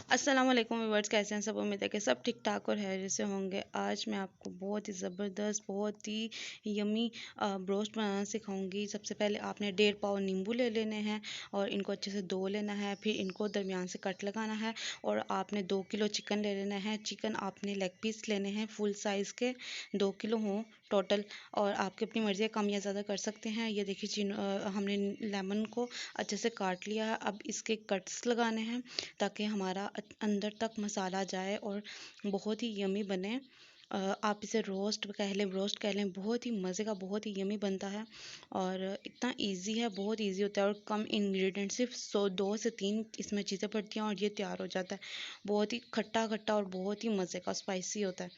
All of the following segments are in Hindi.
अस्सलाम वालेकुम व्यूअर्स, कैसे हैं सब। उम्मीद है कि सब ठीक ठाक और खैरियत से होंगे। आज मैं आपको बहुत ही ज़बरदस्त, बहुत ही यमी ब्रोस्ट बनाना सिखाऊंगी। सबसे पहले आपने 1.5 पाव नींबू ले लेने हैं और इनको अच्छे से धो लेना है। फिर इनको दरमियान से कट लगाना है और आपने 2 किलो चिकन ले लेना है। चिकन आपने लेग पीस लेने हैं फुल साइज़ के, 2 किलो हों टोटल, और आपकी अपनी मर्ज़ी है, कम या ज़्यादा कर सकते हैं। ये देखिए हमने लेमन को अच्छे से काट लिया है। अब इसके कट्स लगाने हैं ताकि हमारा अंदर तक मसाला जाए और बहुत ही यमी बने। आप इसे रोस्ट कह लें, ब्रोस्ट कह लें, बहुत ही मज़े का, बहुत ही यमी बनता है और इतना इजी है, बहुत इजी होता है और कम इंग्रेडिएंट, सिर्फ 2 से 3 इसमें चीज़ें पड़ती हैं और ये तैयार हो जाता है। बहुत ही खट्टा खट्टा और बहुत ही मज़े का स्पाइसी होता है।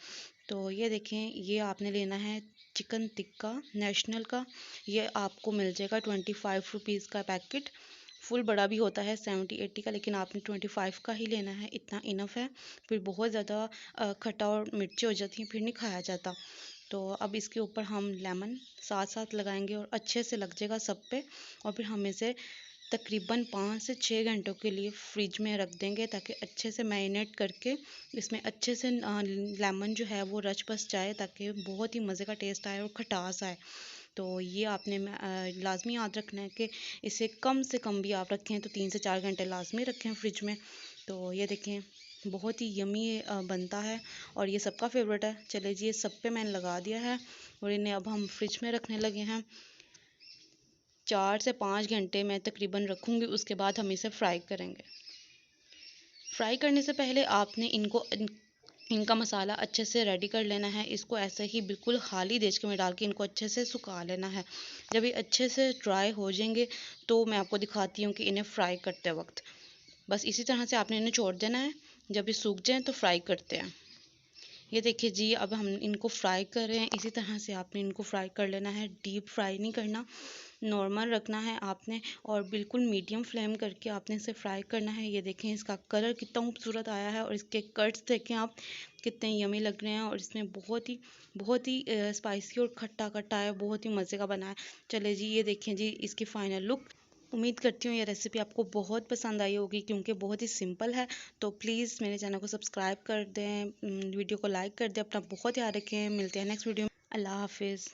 तो ये देखें, ये आपने लेना है चिकन टिक्का नेशनल का। ये आपको मिल जाएगा 25 रुपीज़ का पैकेट। फुल बड़ा भी होता है 70-80 का, लेकिन आपने 25 का ही लेना है, इतना इनफ है। फिर बहुत ज़्यादा खट्टा और मिर्ची हो जाती हैं, फिर नहीं खाया जाता। तो अब इसके ऊपर हम लेमन साथ साथ लगाएंगे और अच्छे से लग जाएगा सब पे। और फिर हम इसे तकरीबन 5 से 6 घंटों के लिए फ्रिज में रख देंगे ताकि अच्छे से मैरिनेट करके इसमें अच्छे से लेमन जो है वो रच बस जाए, ताकि बहुत ही मज़े का टेस्ट आए और खटास आए। तो ये आपने लाजमी याद रखना है कि इसे कम से कम भी आप रखें तो 3 से 4 घंटे लाजमी रखें फ्रिज में। तो ये देखें, बहुत ही यमी बनता है और ये सबका फेवरेट है। चले जी, ये सब पे मैंने लगा दिया है और इन्हें अब हम फ्रिज में रखने लगे हैं। 4 से 5 घंटे मैं तकरीबन रखूँगी, उसके बाद हम इसे फ्राई करेंगे। फ्राई करने से पहले आपने इनका मसाला अच्छे से रेडी कर लेना है। इसको ऐसे ही बिल्कुल खाली देचके में डाल के इनको अच्छे से सुखा लेना है। जब ये अच्छे से ड्राई हो जाएंगे तो मैं आपको दिखाती हूँ कि इन्हें फ्राई करते वक्त बस इसी तरह से आपने इन्हें छोड़ देना है। जब ये सूख जाएँ तो फ्राई करते हैं। ये देखिए जी, अब हम इनको फ्राई कर रहे हैं। इसी तरह से आपने इनको फ्राई कर लेना है, डीप फ्राई नहीं करना, नॉर्मल रखना है आपने और बिल्कुल मीडियम फ्लेम करके आपने इसे फ्राई करना है। ये देखें, इसका कलर कितना खूबसूरत आया है और इसके कट्स देखें आप कितने यमी लग रहे हैं और इसमें बहुत ही स्पाइसी और खट्टा खट्टा है, बहुत ही मज़े का बना है। चले जी, ये देखें जी इसकी फ़ाइनल लुक। उम्मीद करती हूँ ये रेसिपी आपको बहुत पसंद आई होगी क्योंकि बहुत ही सिंपल है। तो प्लीज़ मेरे चैनल को सब्सक्राइब कर दें, वीडियो को लाइक कर दें। अपना बहुत ध्यान रखें। मिलते हैं नेक्स्ट वीडियो में। अल्लाह हाफिज़।